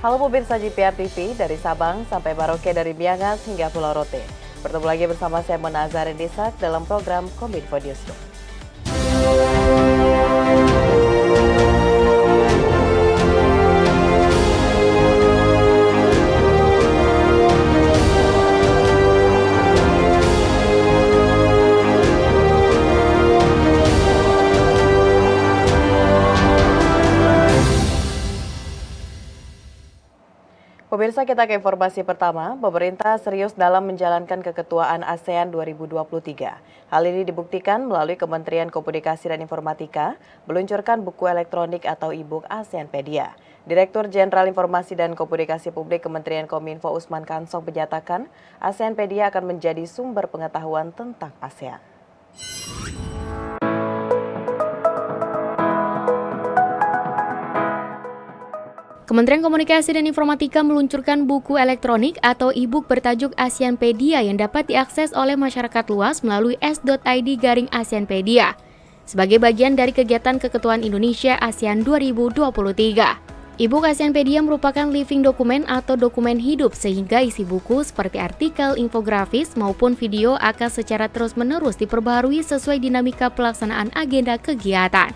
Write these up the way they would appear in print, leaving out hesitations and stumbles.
Halo pemirsa GPR TV, dari Sabang sampai Merauke, dari Miangas hingga Pulau Rote. Bertemu lagi bersama saya Mona Azharin-Desak dalam program Kominfo Newsroom. Pemirsa, kita ke informasi pertama. Pemerintah serius dalam menjalankan keketuaan ASEAN 2023. Hal ini dibuktikan melalui Kementerian Komunikasi dan Informatika meluncurkan buku elektronik atau e-book ASEANpedia. Direktur Jenderal Informasi dan Komunikasi Publik Kementerian Kominfo Usman Kansong menyatakan ASEANpedia akan menjadi sumber pengetahuan tentang ASEAN. Kementerian Komunikasi dan Informatika meluncurkan buku elektronik atau e-book bertajuk ASEANpedia yang dapat diakses oleh masyarakat luas melalui s.id/ASEANpedia sebagai bagian dari kegiatan Keketuaan Indonesia ASEAN 2023. E-book ASEANpedia merupakan living dokumen atau dokumen hidup sehingga isi buku seperti artikel, infografis maupun video akan secara terus-menerus diperbaharui sesuai dinamika pelaksanaan agenda kegiatan.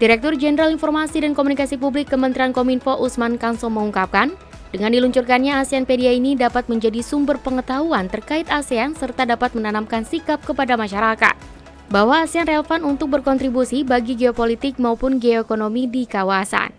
Direktur Jenderal Informasi dan Komunikasi Publik Kementerian Kominfo Usman Kansong mengungkapkan, dengan diluncurkannya ASEANpedia ini dapat menjadi sumber pengetahuan terkait ASEAN serta dapat menanamkan sikap kepada masyarakat bahwa ASEAN relevan untuk berkontribusi bagi geopolitik maupun geoekonomi di kawasan.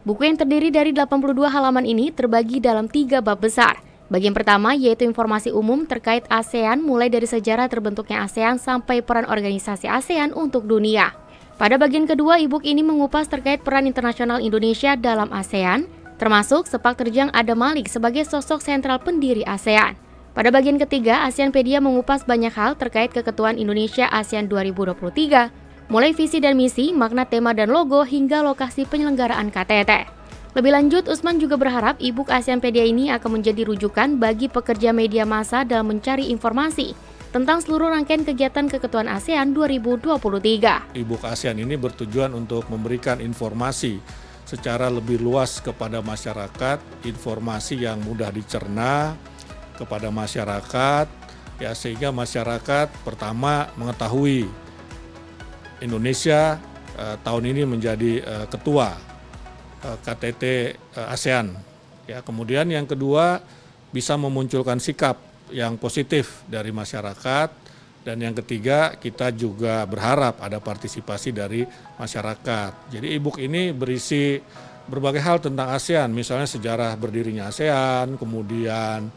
Buku yang terdiri dari 82 halaman ini terbagi dalam 3 bab besar. Bagian pertama yaitu informasi umum terkait ASEAN mulai dari sejarah terbentuknya ASEAN sampai peran organisasi ASEAN untuk dunia. Pada bagian kedua, e-book ini mengupas terkait peran internasional Indonesia dalam ASEAN, termasuk sepak terjang Adam Malik sebagai sosok sentral pendiri ASEAN. Pada bagian ketiga, ASEANpedia mengupas banyak hal terkait keketuaan Indonesia ASEAN 2023, mulai visi dan misi, makna tema dan logo, hingga lokasi penyelenggaraan KTT. Lebih lanjut, Usman juga berharap e-book ASEANpedia ini akan menjadi rujukan bagi pekerja media massa dalam mencari informasi tentang seluruh rangkaian kegiatan Keketuaan ASEAN 2023. E-book ASEAN ini bertujuan untuk memberikan informasi secara lebih luas kepada masyarakat, informasi yang mudah dicerna kepada masyarakat, ya sehingga masyarakat pertama mengetahui Indonesia tahun ini menjadi ketua KTT ASEAN. Ya, kemudian yang kedua bisa memunculkan sikap yang positif dari masyarakat, dan yang ketiga kita juga berharap ada partisipasi dari masyarakat. Jadi e-book ini berisi berbagai hal tentang ASEAN, misalnya sejarah berdirinya ASEAN, kemudian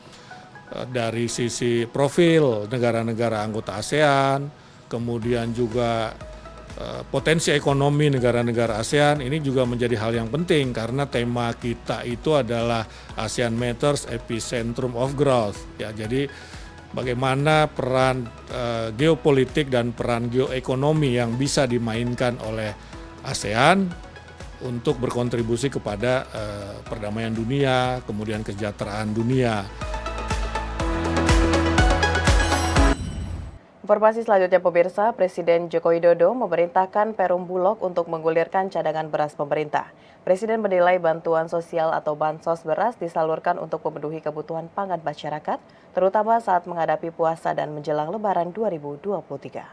dari sisi profil negara-negara anggota ASEAN, kemudian juga potensi ekonomi negara-negara ASEAN. Ini juga menjadi hal yang penting karena tema kita itu adalah ASEAN Matters Epicentrum of Growth. Ya, jadi bagaimana peran geopolitik dan peran geoekonomi yang bisa dimainkan oleh ASEAN untuk berkontribusi kepada perdamaian dunia, kemudian kesejahteraan dunia. Informasi selanjutnya pemirsa, Presiden Joko Widodo memerintahkan Perum Bulog untuk menggulirkan cadangan beras pemerintah. Presiden menilai bantuan sosial atau bansos beras disalurkan untuk memenuhi kebutuhan pangan masyarakat, terutama saat menghadapi puasa dan menjelang Lebaran 2023.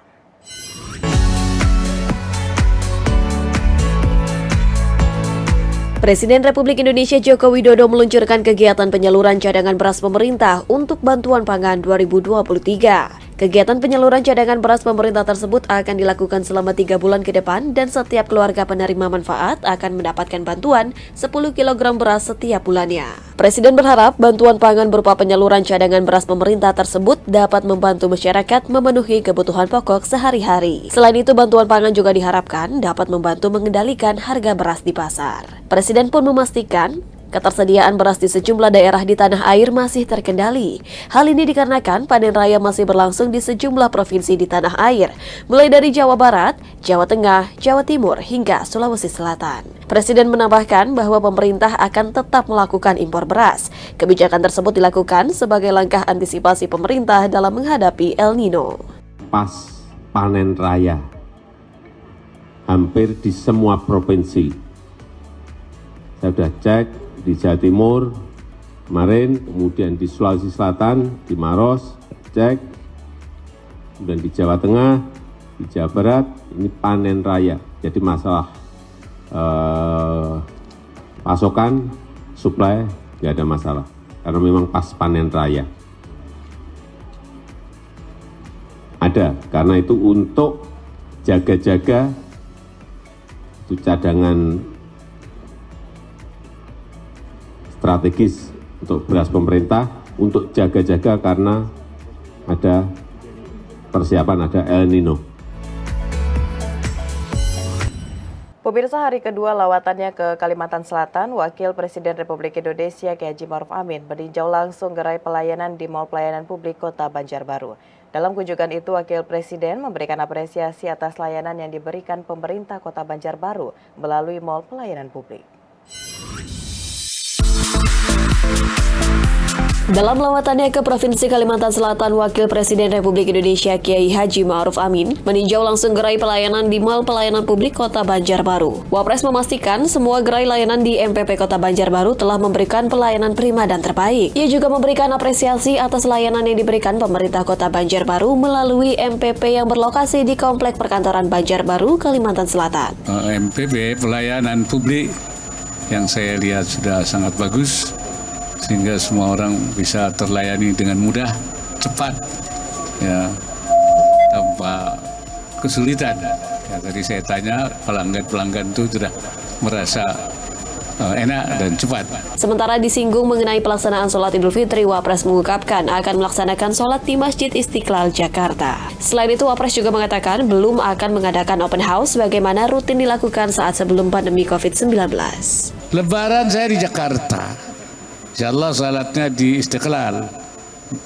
Presiden Republik Indonesia Joko Widodo meluncurkan kegiatan penyaluran cadangan beras pemerintah untuk bantuan pangan 2023. Kegiatan penyaluran cadangan beras pemerintah tersebut akan dilakukan selama 3 bulan ke depan dan setiap keluarga penerima manfaat akan mendapatkan bantuan 10 kg beras setiap bulannya. Presiden berharap bantuan pangan berupa penyaluran cadangan beras pemerintah tersebut dapat membantu masyarakat memenuhi kebutuhan pokok sehari-hari. Selain itu, bantuan pangan juga diharapkan dapat membantu mengendalikan harga beras di pasar. Presiden pun memastikan ketersediaan beras di sejumlah daerah di tanah air masih terkendali. Hal ini dikarenakan panen raya masih berlangsung di sejumlah provinsi di tanah air, mulai dari Jawa Barat, Jawa Tengah, Jawa Timur, hingga Sulawesi Selatan. Presiden menambahkan bahwa pemerintah akan tetap melakukan impor beras. Kebijakan tersebut dilakukan sebagai langkah antisipasi pemerintah dalam menghadapi El Nino. Pas panen raya, hampir di semua provinsi. Saya sudah cek, di Jawa Timur kemarin, kemudian di Sulawesi Selatan, di Maros, cek, kemudian di Jawa Tengah, di Jawa Barat, ini panen raya. Jadi masalah pasokan, suplai, nggak ada masalah. Karena memang pas panen raya. Ada, karena itu untuk jaga-jaga itu cadangan strategis untuk beras pemerintah, untuk jaga-jaga karena ada persiapan, ada El Nino. Pemirsa, hari kedua lawatannya ke Kalimantan Selatan, Wakil Presiden Republik Indonesia Kiai Haji Ma'ruf Amin meninjau langsung gerai pelayanan di Mall Pelayanan Publik Kota Banjarbaru. Dalam kunjungan itu, Wakil Presiden memberikan apresiasi atas layanan yang diberikan pemerintah Kota Banjarbaru melalui Mall Pelayanan Publik. Dalam lawatannya ke Provinsi Kalimantan Selatan, Wakil Presiden Republik Indonesia Kiai Haji Ma'ruf Amin meninjau langsung gerai pelayanan di Mall Pelayanan Publik Kota Banjarbaru. Wapres memastikan semua gerai layanan di MPP Kota Banjarbaru telah memberikan pelayanan prima dan terbaik. Ia juga memberikan apresiasi atas layanan yang diberikan pemerintah Kota Banjarbaru melalui MPP yang berlokasi di Komplek Perkantoran Banjarbaru, Kalimantan Selatan. MPP pelayanan publik yang saya lihat sudah sangat bagus, sehingga semua orang bisa terlayani dengan mudah, cepat, ya, tanpa kesulitan. Ya, tadi saya tanya pelanggan-pelanggan itu sudah merasa enak dan cepat. Sementara disinggung mengenai pelaksanaan sholat Idul Fitri, Wapres mengungkapkan akan melaksanakan sholat di Masjid Istiqlal, Jakarta. Selain itu, Wapres juga mengatakan belum akan mengadakan open house bagaimana rutin dilakukan saat sebelum pandemi COVID-19. Lebaran saya di Jakarta. Insya Allah salatnya di Istiqlal,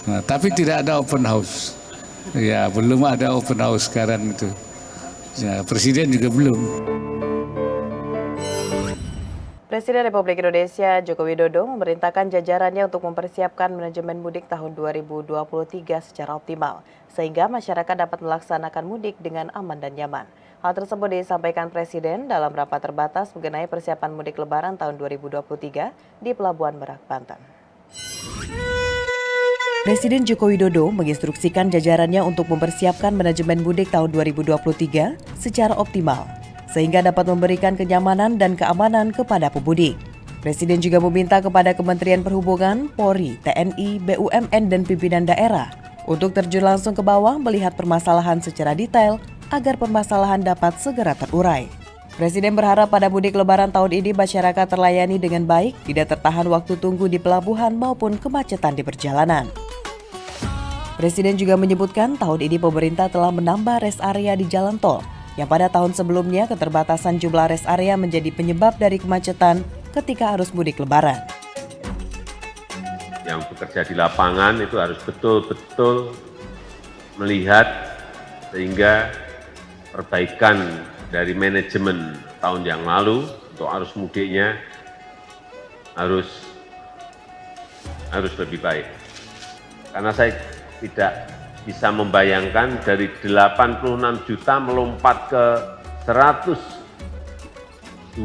nah, tapi tidak ada open house. Ya, belum ada open house sekarang itu. Ya, Presiden juga belum. Presiden Republik Indonesia Joko Widodo memerintahkan jajarannya untuk mempersiapkan manajemen mudik tahun 2023 secara optimal, sehingga masyarakat dapat melaksanakan mudik dengan aman dan nyaman. Hal tersebut disampaikan Presiden dalam rapat terbatas mengenai persiapan mudik Lebaran tahun 2023 di Pelabuhan Merak, Banten. Presiden Joko Widodo menginstruksikan jajarannya untuk mempersiapkan manajemen mudik tahun 2023 secara optimal, sehingga dapat memberikan kenyamanan dan keamanan kepada pemudik. Presiden juga meminta kepada Kementerian Perhubungan, Polri, TNI, BUMN, dan pimpinan daerah untuk terjun langsung ke bawah melihat permasalahan secara detail agar permasalahan dapat segera terurai. Presiden berharap pada mudik Lebaran tahun ini masyarakat terlayani dengan baik, tidak tertahan waktu tunggu di pelabuhan maupun kemacetan di perjalanan. Presiden juga menyebutkan tahun ini pemerintah telah menambah rest area di jalan tol, yang pada tahun sebelumnya keterbatasan jumlah rest area menjadi penyebab dari kemacetan ketika arus mudik Lebaran. Yang bekerja di lapangan itu harus betul-betul melihat sehingga perbaikan dari manajemen tahun yang lalu untuk arus mudiknya harus lebih baik. Karena saya tidak bisa membayangkan dari 86 juta melompat ke 123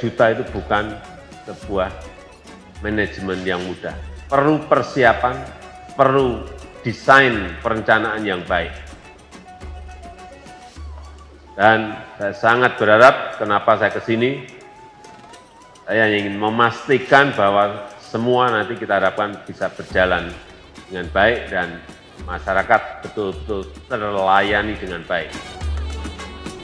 juta itu bukan sebuah manajemen yang mudah. Perlu persiapan, perlu desain perencanaan yang baik. Dan saya sangat berharap, kenapa saya ke sini, saya ingin memastikan bahwa semua nanti kita harapkan bisa berjalan dengan baik dan masyarakat betul-betul terlayani dengan baik.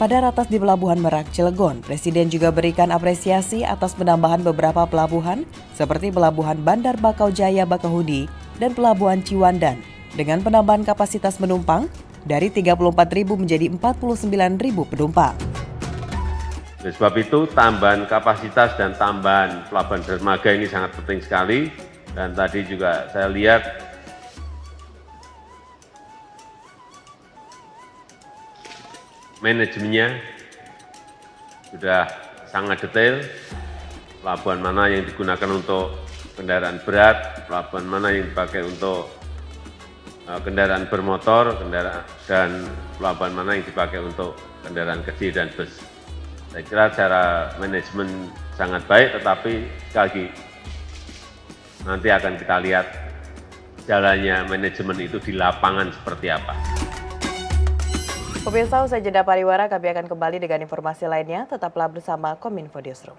Pada ratas di Pelabuhan Merak, Cilegon, Presiden juga berikan apresiasi atas penambahan beberapa pelabuhan seperti Pelabuhan Bandar Bakau Jaya Bakauheni dan Pelabuhan Ciwandan dengan penambahan kapasitas penumpang dari 34.000 menjadi 49.000 penumpang. Oleh sebab itu, tambahan kapasitas dan tambahan pelabuhan dermaga ini sangat penting sekali. Dan tadi juga saya lihat manajemennya sudah sangat detail. Pelabuhan mana yang digunakan untuk kendaraan berat, pelabuhan mana yang dipakai untuk kendaraan bermotor, dan pelabuhan mana yang dipakai untuk kendaraan kecil dan bus. Saya kira secara manajemen sangat baik, tetapi sekali lagi nanti akan kita lihat jalannya manajemen itu di lapangan seperti apa. Pemirsa, usai jeda pariwara, kami akan kembali dengan informasi lainnya. Tetaplah bersama Kominfo Newsroom.